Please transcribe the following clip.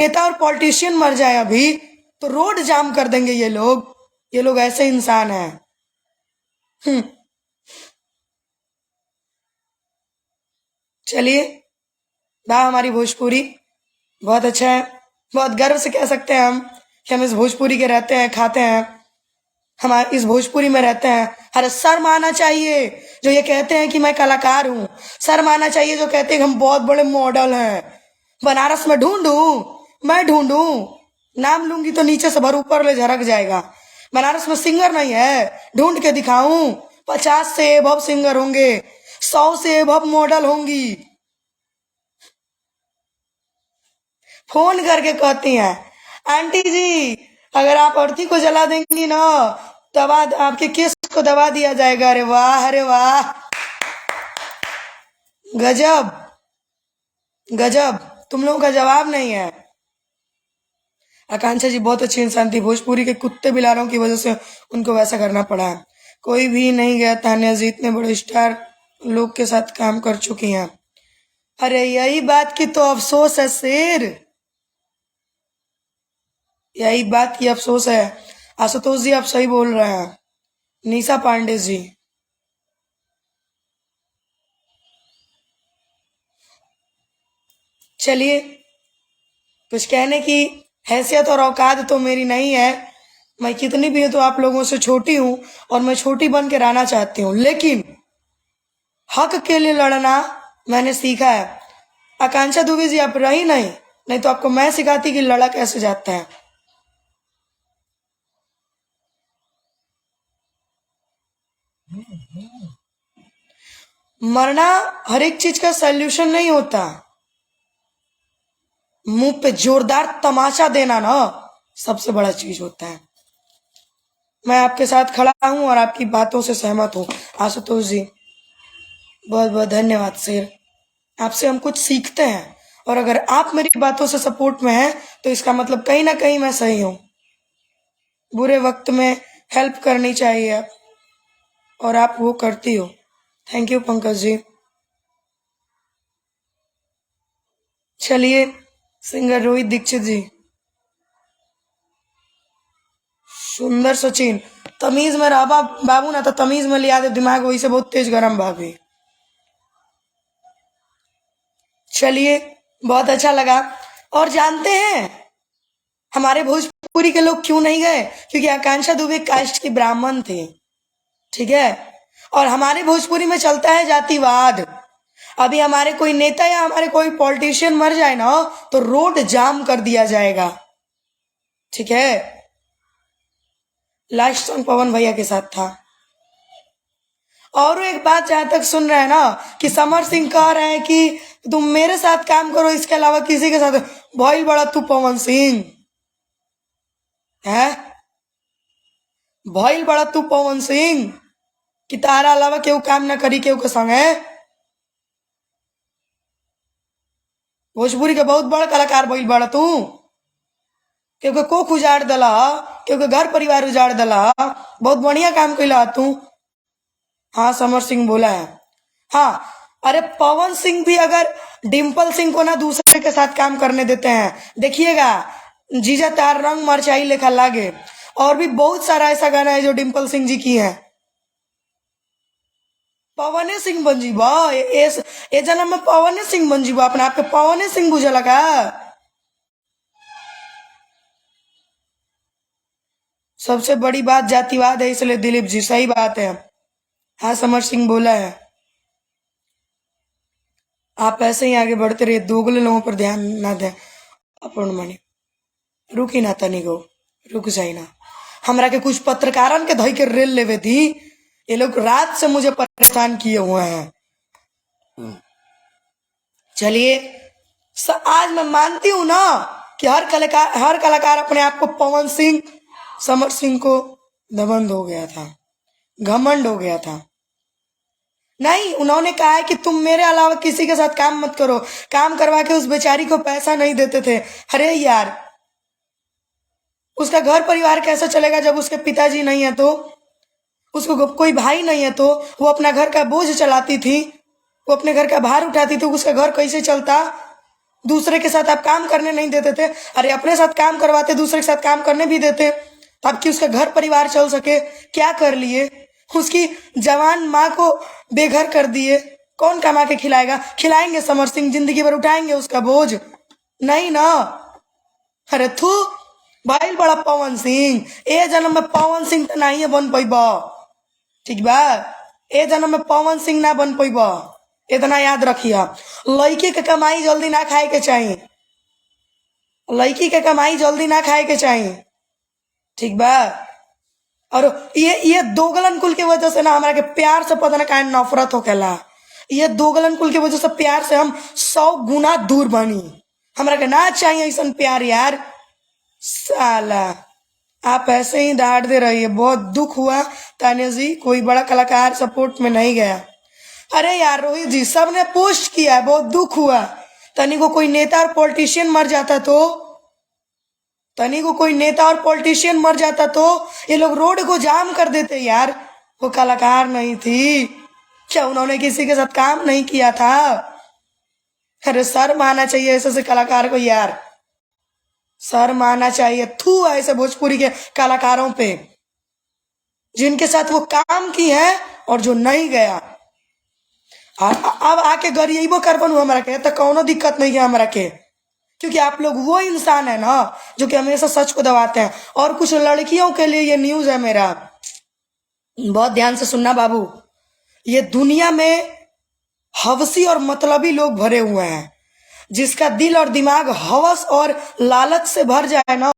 नेता और पॉलिटिशियन मर जाए अभी तो रोड जाम कर देंगे ये लोग ऐसे इंसान हैं। चलिए, वाह हमारी भोजपुरी बहुत अच्छा है। बहुत गर्व से कह सकते हैं हम कि हम इस भोजपुरी के रहते हैं, खाते हैं, हम इस भोजपुरी में रहते हैं। अरे शर्म आना चाहिए जो ये कहते हैं कि मैं कलाकार हूँ। शर्म आना चाहिए जो कहते हैं कि हम बहुत बड़े मॉडल हैं। बनारस में मैं ढूंढूं, नाम लूंगी तो नीचे से भर ऊपर ले झरक जाएगा। बनारस में सिंगर नहीं है, ढूंढ के दिखाऊं। 50 से एबव सिंगर होंगे, 100 से एबव मॉडल होंगी। फोन करके कहती हैं, आंटी जी अगर आप अर्थी को जला देंगी ना तब आपके केस को दबा दिया जाएगा। अरे वाह, अरे वाह, गजब गजब, तुम लोगों का जवाब नहीं है। आकांक्षा जी बहुत अच्छी इंसान थी, भोजपुरी के कुत्ते बिलारों की वजह से उनको वैसा करना पड़ा। कोई भी नहीं गया तान्या जी, इतने बड़े स्टार लोग के साथ काम कर चुकी हैं। अरे यही बात की तो अफसोस है शेर, यही बात की अफसोस है। आशुतोष जी आप सही बोल रहे हैं। निशा पांडे जी, चलिए, कुछ कहने की हैसियत और औकात तो मेरी नहीं है। मैं कितनी भी हूं तो आप लोगों से छोटी हूं और मैं छोटी बन के रहना चाहती हूं, लेकिन हक के लिए लड़ना मैंने सीखा है। आकांक्षा दुबे जी आप रही नहीं तो आपको मैं सिखाती कि लड़ा कैसे जाता है। मरना हर एक चीज का सॉल्यूशन नहीं होता। मुंह पे जोरदार तमाचा देना ना सबसे बड़ा चीज होता है। मैं आपके साथ खड़ा हूं और आपकी बातों से सहमत हूं। आशुतोष जी बहुत बहुत धन्यवाद शेर, आपसे हम कुछ सीखते हैं और अगर आप मेरी बातों से सपोर्ट में हैं तो इसका मतलब कहीं ना कहीं मैं सही हूं। बुरे वक्त में हेल्प करनी चाहिए और आप वो करती हो। Thank you Pankaj ji. चलिए, सिंगर रोहित दीक्षित जी, सुंदर सचिन, तमीज में रहा बाबू ना तो तमीज में लिया दे दिमाग, वही से बहुत तेज गरम भाभी। चलिए, बहुत अच्छा लगा। और जानते हैं हमारे भोजपुरी के लोग क्यों नहीं गए? क्योंकि आकांक्षा दुबे कास्ट की ब्राह्मण थे, ठीक है। और हमारे भोजपुरी में चलता है जातिवाद। अभी हमारे कोई नेता या हमारे कोई पॉलिटिशियन मर जाए ना तो रोड जाम कर दिया जाएगा, ठीक है। लास्ट सॉन्ग पवन भैया के साथ था। और एक बात जहां तक सुन रहे हैं ना कि समर सिंह कह रहे हैं कि तुम मेरे साथ काम करो, इसके अलावा किसी के साथ। भइल बड़ा तू पवन सिंह है, भइल बड़ा तू पवन सिंह कि तारा अलावा केहू काम ना करी केहू के संगे। भोजपुरी के बहुत बड़ा कलाकार भइल बड़ा तू, केहू के कोख उजाड़ दला, केहू के घर परिवार उजाड़ दला, बहुत बढ़िया काम कैला तू। हाँ, समर सिंह बोला है। हाँ, अरे पवन सिंह भी अगर डिम्पल सिंह को ना दूसरे के साथ काम करने देते हैं, देखिएगा जीजा तार रंग मरचाई लेखा लागे। और भी बहुत सारा ऐसा गाना है जो डिम्पल सिंह जी की है। पवने सिंह बन जीबा, ए जन्म में पवने सिंह बन जीबा, अपने आप के पवने सिंह बुझे लगा। सबसे बड़ी बात जातिवाद है, इसलिए दिलीप जी सही बात है। हाँ, समर सिंह बोला है। आप ऐसे ही आगे बढ़ते रहिए, दोगले लोगों पर ध्यान ना दें। अपूर्ण मणि रुकी ना तनिको, रुक जाई ना। हमरा के कुछ पत्रकारन के धई के रेल लेवे थी, ये लोग रात से मुझे परेशान किए हुए हैं। चलिए, आज मैं मानती हूं ना कि हर कलाकार अपने आप को पवन सिंह, समर सिंह को दबंध हो गया था, घमंड हो गया था। नहीं, उन्होंने कहा है कि तुम मेरे अलावा किसी के साथ काम मत करो। काम करवा के उस बेचारी को पैसा नहीं देते थे। अरे यार, उसका घर परिवार कैसे चलेगा जब उसके पिताजी नहीं है तो, उसको कोई भाई नहीं है तो वो अपना घर का बोझ चलाती थी, वो अपने घर का भार उठाती थी, उसका घर कैसे चलता? दूसरे के साथ आप काम करने नहीं देते थे, अरे अपने साथ काम करवाते, दूसरे के साथ काम करने भी देते ताकि उसका घर परिवार चल सके। क्या कर लिए? उसकी जवान माँ को बेघर कर दिए। कौन कमा के खिलाएगा? खिलाएंगे समर सिंह? जिंदगी भर उठाएंगे उसका बोझ? नहीं ना। अरे थू भाई, बड़ा पवन सिंह ए जन्म में पवन सिंह तो नहीं बन पैब, ठीक बा? ए जन्म में पवन सिंह ना बन पैब, इतना याद रखिए। लड़की के कमाई जल्दी ना खाए के चाहिए, लड़की के कमाई जल्दी ना खाए के चाहिए, ठीक बा? और ये दोगलन कुल की वजह से ना हमारा के प्यार से पता ना काहे नफरत होकेला। ये दोगलन कुल की वजह से प्यार से हम 100 गुना दूर बनी। हमारा के ना चाहिए ऐसा प्यार यार। साला आप ऐसे ही डांट दे रही है। बहुत दुख हुआ तानिया जी, कोई बड़ा कलाकार सपोर्ट में नहीं गया। अरे यार रोहित जी, सबने पोस्ट किया है, बहुत दुख हुआ। तनी को कोई नेता और पॉलिटिशियन मर जाता तो, तनी को कोई नेता और पॉलिटिशियन मर जाता तो ये लोग रोड को जाम कर देते यार। वो कलाकार नहीं थी क्या? उन्होंने किसी के साथ काम नहीं किया था? अरे शर्म आना चाहिए ऐसे से कलाकार को यार, शर्म आना चाहिए। थू ऐसे भोजपुरी के कलाकारों पे जिनके साथ वो काम की है और जो नहीं गया। अब आके गरीबो कर बनू हमारा के तो कौनो दिक्कत नहीं है हमारा के, क्योंकि आप लोग वो इंसान है ना जो कि हमेशा सच को दबाते हैं। और कुछ लड़कियों के लिए ये न्यूज है मेरा, बहुत ध्यान से सुनना बाबू। ये दुनिया में हवसी और मतलबी लोग भरे हुए हैं, जिसका दिल और दिमाग हवस और लालच से भर जाए ना,